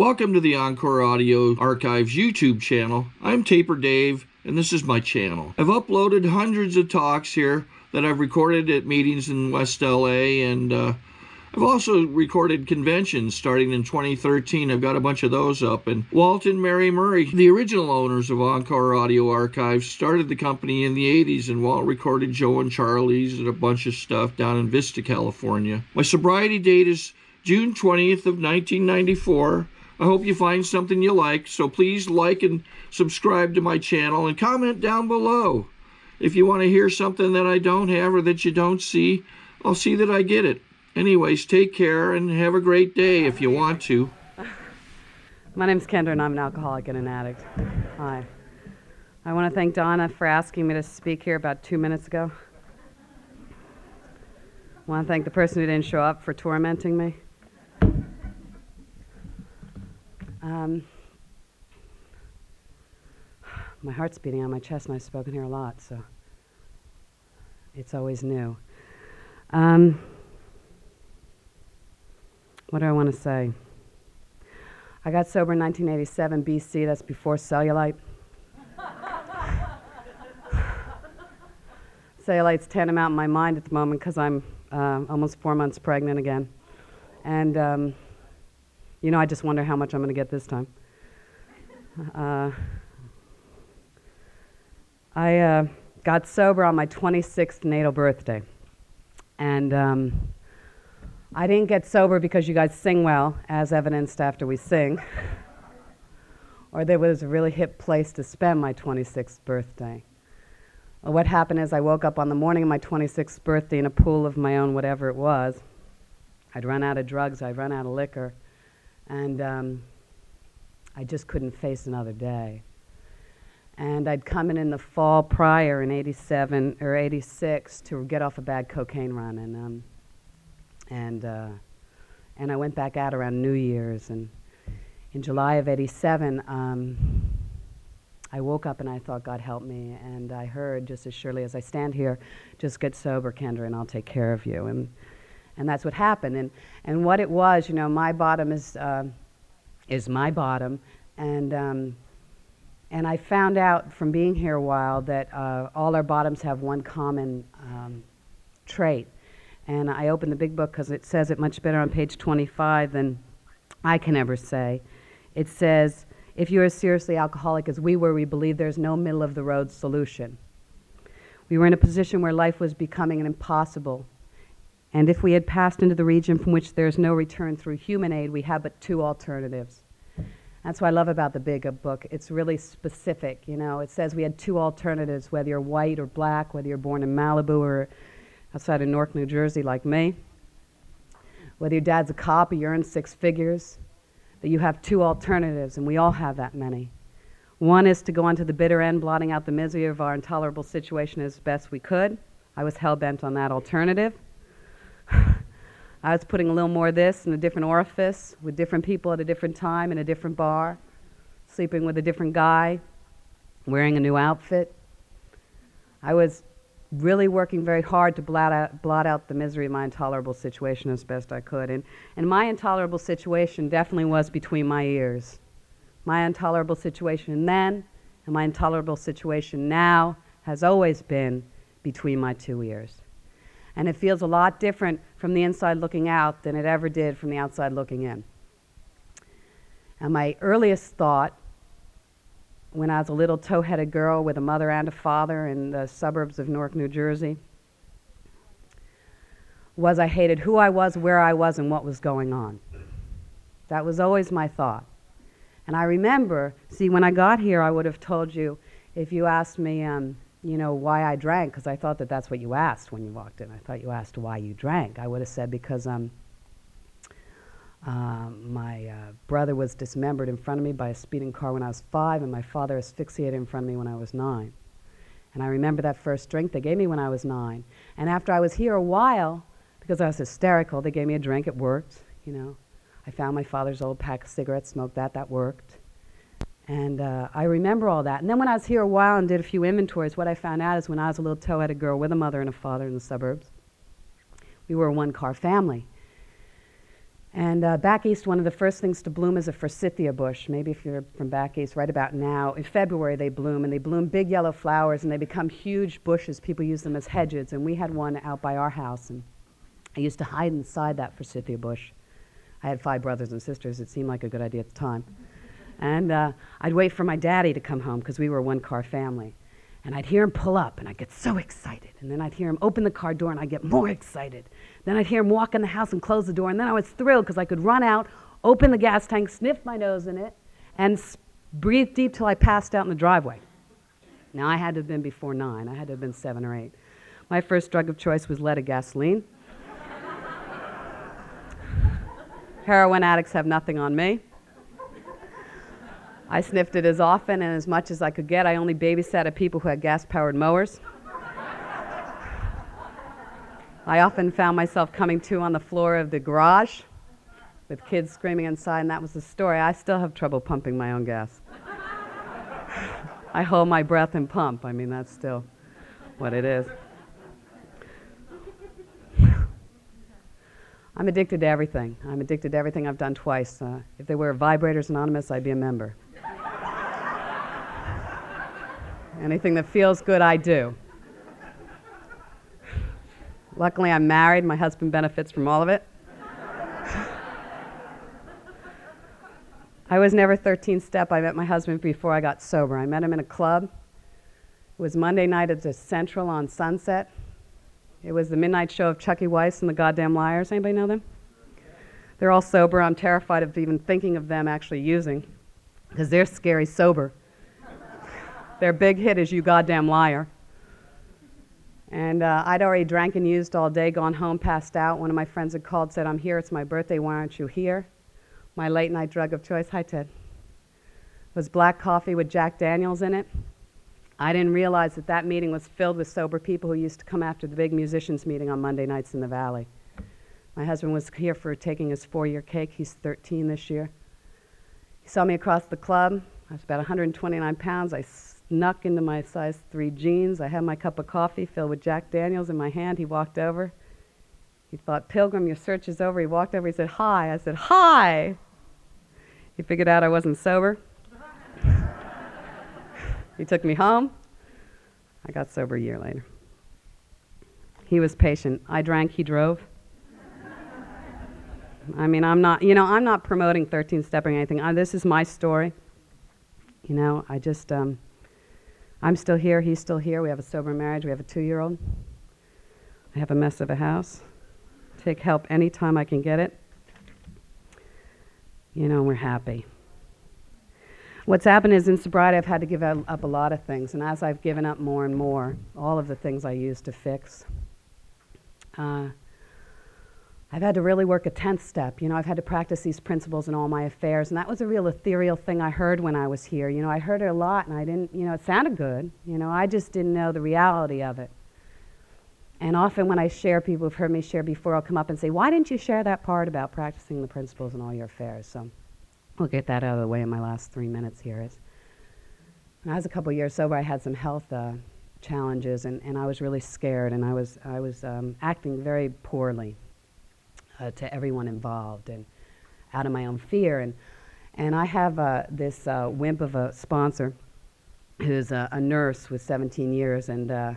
Welcome to the Encore Audio Archives YouTube channel. I'm Taper Dave, and this is my channel. I've uploaded hundreds of talks here that I've recorded at meetings in West LA, and I've also recorded conventions starting in 2013. I've got a bunch of those up. And Walt and Mary Murray, the original owners of Encore Audio Archives, started the company in the 80s, and Walt recorded Joe and Charlie's and a bunch of stuff down in Vista, California. My sobriety date is June 20th of 1994. I hope you find something you like, so please like and subscribe to my channel and comment down below. If you want to hear something that I don't have or that you don't see, I'll see that I get it. Anyways, take care and have a great day if you want to. My name's Kendra and I'm an alcoholic and an addict. Hi. I want to thank Donna for asking me to speak here about 2 minutes ago. I want to thank the person who didn't show up for tormenting me. My heart's beating on my chest, and I've spoken here a lot, so it's always new. What do I want to say? I got sober in 1987 BC, that's before cellulite. Cellulite's tantamount in my mind at the moment because I'm almost 4 months pregnant again. And, I just wonder how much I'm going to get this time. I got sober on my 26th natal birthday. And I didn't get sober because you guys sing well, as evidenced after we sing, or there was a really hip place to spend my 26th birthday. Well, what happened is I woke up on the morning of my 26th birthday in a pool of my own whatever it was. I'd run out of drugs, I'd run out of liquor, and I just couldn't face another day. And I'd come in the fall prior in 87 or 86 to get off a bad cocaine run, and I went back out around New Year's, and in July of 87, I woke up and I thought, God help me, and I heard just as surely as I stand here, just get sober, Kendra, and I'll take care of you, and that's what happened, and what it was, my bottom is my bottom, and I found out from being here a while that all our bottoms have one common trait. And I opened the big book because it says it much better on page 25 than I can ever say. It says, if you are seriously alcoholic as we were, we believe there's no middle of the road solution. We were in a position where life was becoming an impossible. And if we had passed into the region from which there's no return through human aid, we have but two alternatives. That's what I love about the big book. It's really specific, It says we had two alternatives, whether you're white or black, whether you're born in Malibu or outside of Newark, New Jersey, like me, whether your dad's a cop or you earn six figures, that you have two alternatives, and we all have that many. One is to go on to the bitter end, blotting out the misery of our intolerable situation as best we could. I was hell-bent on that alternative. I was putting a little more of this in a different orifice, with different people at a different time in a different bar, sleeping with a different guy, wearing a new outfit. I was really working very hard to blot out the misery of my intolerable situation as best I could. And my intolerable situation definitely was between my ears. My intolerable situation then and my intolerable situation now has always been between my two ears. And it feels a lot different from the inside looking out than it ever did from the outside looking in. And my earliest thought, when I was a little tow-headed girl with a mother and a father in the suburbs of Newark, New Jersey, was I hated who I was, where I was, and what was going on. That was always my thought. And I remember, when I got here, I would have told you, if you asked me, why I drank, because I thought that that's what you asked when you walked in. I thought you asked why you drank. I would have said because my brother was dismembered in front of me by a speeding car when I was 5, and my father asphyxiated in front of me when I was 9. And I remember that first drink they gave me when I was 9. And after I was here a while, because I was hysterical, they gave me a drink. It worked, I found my father's old pack of cigarettes, smoked that. That worked. And I remember all that. And then when I was here a while and did a few inventories, what I found out is when I was a little tow-headed girl with a mother and a father in the suburbs, we were a one-car family. And back east, one of the first things to bloom is a forsythia bush. Maybe if you're from back east, right about now. In February they bloom, and they bloom big yellow flowers, and they become huge bushes. People use them as hedges, and we had one out by our house, and I used to hide inside that forsythia bush. I had 5 brothers and sisters. It seemed like a good idea at the time. And I'd wait for my daddy to come home, because we were a one-car family. And I'd hear him pull up, and I'd get so excited. And then I'd hear him open the car door, and I'd get more excited. Then I'd hear him walk in the house and close the door, and then I was thrilled because I could run out, open the gas tank, sniff my nose in it, and breathe deep till I passed out in the driveway. Now, I had to have been before 9. I had to have been 7 or 8. My first drug of choice was leaded gasoline. Heroin addicts have nothing on me. I sniffed it as often and as much as I could get. I only babysat people who had gas-powered mowers. I often found myself coming to on the floor of the garage with kids screaming inside, and that was the story. I still have trouble pumping my own gas. I hold my breath and pump. I mean, that's still what it is. I'm addicted to everything. I'm addicted to everything I've done twice. If they were Vibrators Anonymous, I'd be a member. Anything that feels good, I do. Luckily, I'm married. My husband benefits from all of it. I was never 13-step. I met my husband before I got sober. I met him in a club. It was Monday night at the Central on Sunset. It was the midnight show of Chucky Weiss and the Goddamn Liars. Anybody know them? They're all sober. I'm terrified of even thinking of them actually using, because they're scary sober. Their big hit is You Goddamn Liar. And I'd already drank and used all day, gone home, passed out. One of my friends had called, said, "I'm here, it's my birthday, why aren't you here?" My late night drug of choice, hi Ted, was black coffee with Jack Daniels in it. I didn't realize that that meeting was filled with sober people who used to come after the big musicians meeting on Monday nights in the Valley. My husband was here for taking his 4-year cake. He's 13 this year. He saw me across the club. I was about 129 pounds. I snuck into my size 3 jeans. I had my cup of coffee filled with Jack Daniels in my hand. He walked over. He thought, "Pilgrim, your search is over." He walked over. He said, "Hi." I said, "Hi." He figured out I wasn't sober. He took me home. I got sober a year later. He was patient. I drank, he drove. I mean, I'm not promoting 13-stepping or anything. This is my story. I just, I'm still here, he's still here. We have a sober marriage. We have a 2-year-old. I have a mess of a house. Take help anytime I can get it. We're happy. What's happened is in sobriety, I've had to give up a lot of things. And as I've given up more and more, all of the things I used to fix, I've had to really work a 10th step. I've had to practice these principles in all my affairs. And that was a real ethereal thing I heard when I was here. I heard it a lot, and I didn't, it sounded good. I just didn't know the reality of it. And often when I share, people who've heard me share before, I'll come up and say, "Why didn't you share that part about practicing the principles in all your affairs?" So we'll get that out of the way in my last 3 minutes here. When I was a couple years sober, I had some health challenges, and I was really scared, and I was acting very poorly to everyone involved, and out of my own fear. And I have this wimp of a sponsor who's a nurse with 17 years, and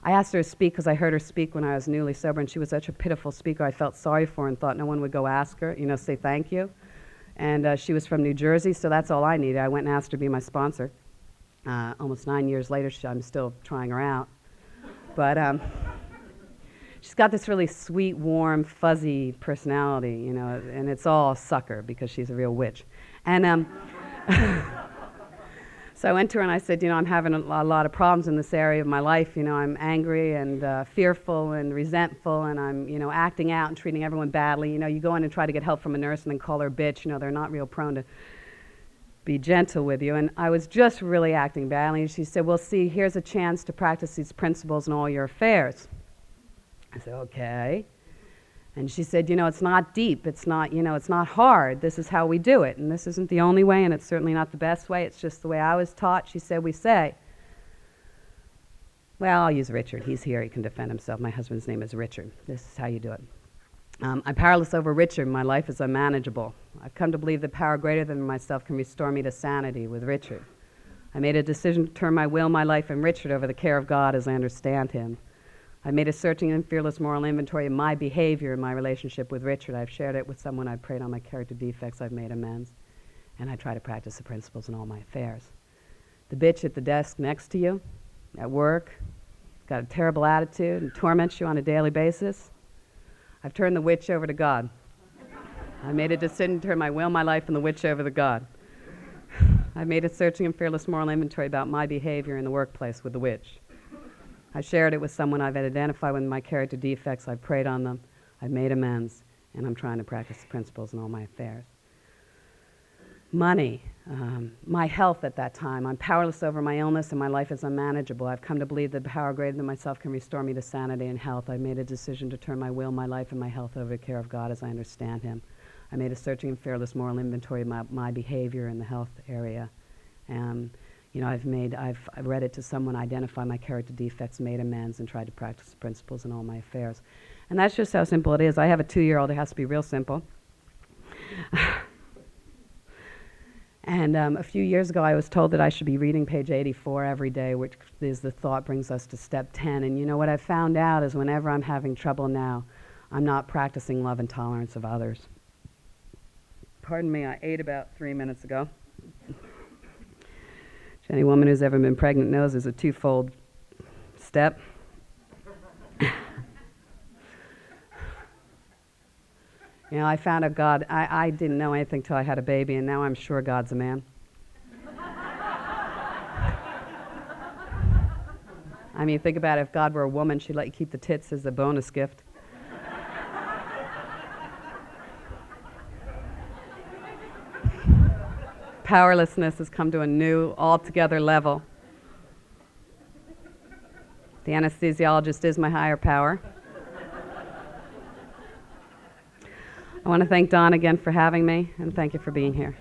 I asked her to speak because I heard her speak when I was newly sober, and she was such a pitiful speaker. I felt sorry for her and thought no one would go ask her, say thank you. And she was from New Jersey, so that's all I needed. I went and asked her to be my sponsor. Almost 9 years later, I'm still trying her out. But she's got this really sweet, warm, fuzzy personality, and it's all sucker because she's a real witch. And so I went to her and I said, I'm having a lot of problems in this area of my life. I'm angry and fearful and resentful, and I'm, acting out and treating everyone badly. You go in and try to get help from a nurse and then call her a bitch. They're not real prone to be gentle with you. And I was just really acting badly. And she said, "Well, see, here's a chance to practice these principles in all your affairs." I said, "Okay." And she said, "It's not deep. It's not, it's not hard. This is how we do it. And this isn't the only way, and it's certainly not the best way. It's just the way I was taught." She said, "We say," well, I'll use Richard. He's here. He can defend himself. My husband's name is Richard. This is how you do it. I'm powerless over Richard. My life is unmanageable. I've come to believe that power greater than myself can restore me to sanity with Richard. I made a decision to turn my will, my life, and Richard over the care of God as I understand him. I made a searching and fearless moral inventory of my behavior in my relationship with Richard. I've shared it with someone. I've prayed on my character defects. I've made amends. And I try to practice the principles in all my affairs. The bitch at the desk next to you, at work, got a terrible attitude and torments you on a daily basis. I've turned the witch over to God. I made a decision to turn my will, my life, and the witch over to God. I've made a searching and fearless moral inventory about my behavior in the workplace with the witch. I shared it with someone. I've identified with my character defects. I've prayed on them. I've made amends. And I'm trying to practice the principles in all my affairs. Money. My health at that time. I'm powerless over my illness and my life is unmanageable. I've come to believe that power greater than myself can restore me to sanity and health. I've made a decision to turn my will, my life, and my health over to the care of God as I understand him. I made a searching and fearless moral inventory of my behavior in the health area. I've read it to someone, identified my character defects, made amends, and tried to practice the principles in all my affairs. And that's just how simple it is. I have a 2-year-old. It has to be real simple. And a few years ago, I was told that I should be reading page 84 every day, which is the thought brings us to step 10. And you know what I've found out is whenever I'm having trouble now, I'm not practicing love and tolerance of others. Pardon me, I ate about 3 minutes ago. Any woman who's ever been pregnant knows there's a twofold step. I found out God, I didn't know anything till I had a baby, and now I'm sure God's a man. I mean, think about it. If God were a woman, she'd let you keep the tits as a bonus gift. Powerlessness has come to a new, altogether level. The anesthesiologist is my higher power. I want to thank Don again for having me, and thank you for being here.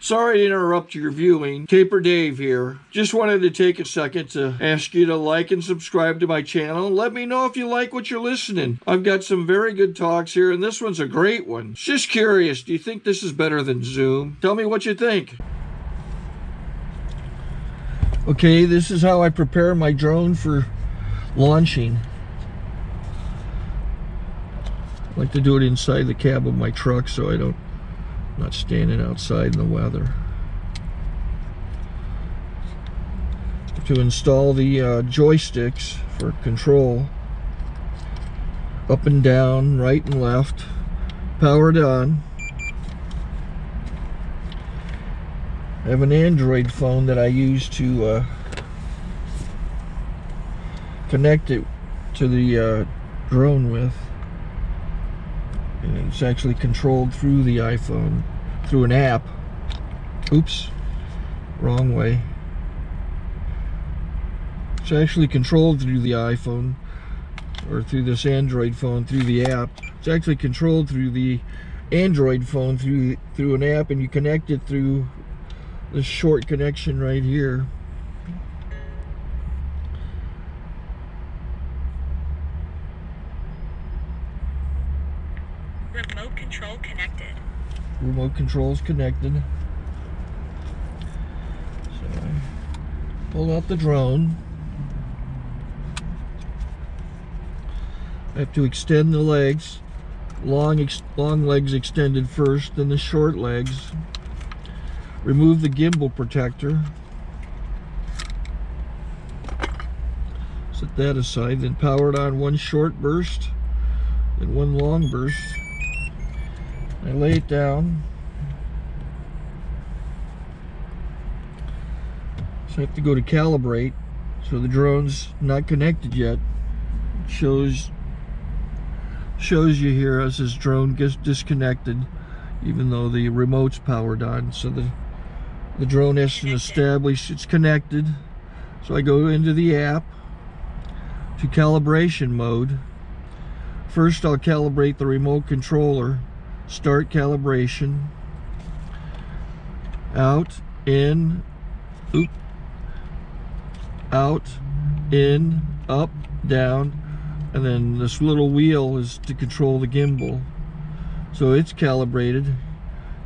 Sorry to interrupt your viewing. Taper Dave here. Just wanted to take a second to ask you to like and subscribe to my channel. Let me know if you like what you're listening. I've got some very good talks here, and this one's a great one. Just curious, do you think this is better than Zoom? Tell me what you think. Okay, this is how I prepare my drone for launching. I like to do it inside the cab of my truck so I'm not standing outside in the weather. To install the joysticks for control, up and down, right and left, powered on. I have an Android phone that I use to connect it to the drone with. And it's actually controlled through the iPhone, through an app. Oops, wrong way. It's actually controlled through the iPhone, or through this Android phone, through the app. It's actually controlled through the Android phone, through an app, and you connect it through this short connection right here. Remote control connected. Remote control's connected. So I pull out the drone. I have to extend the legs. Long legs extended first, then the short legs. Remove the gimbal protector. Set that aside, then power it on one short burst, then one long burst. I lay it down. So I have to go to calibrate. So the drone's not connected yet. It shows you here as this drone gets disconnected, even though the remote's powered on. So the drone has to establish it's connected. So I go into the app to calibration mode. First I'll calibrate the remote controller. Start calibration. Out. in, oop, out, in, up, down, and then this little wheel is to control the gimbal. So it's calibrated.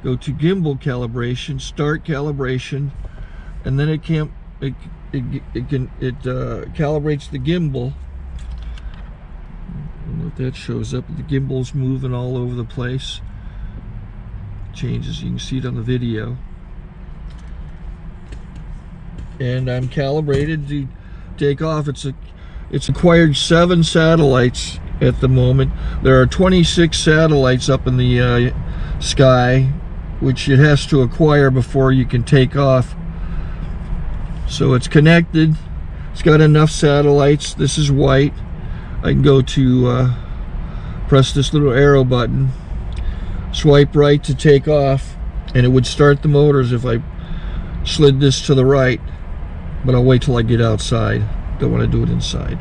Go to gimbal calibration, start calibration, and then it calibrates the gimbal. I don't know if that shows up. The gimbal's moving all over the place. Changes, you can see it on the video. And I'm calibrated to take off. It's acquired 7 satellites at the moment. There are 26 satellites up in the sky, which it has to acquire before you can take off. So it's connected. It's got enough satellites. This is white. I can go to press this little arrow button, swipe right to take off, and it would start the motors if I slid this to the right. But I'll wait till I get outside. Don't want to do it inside.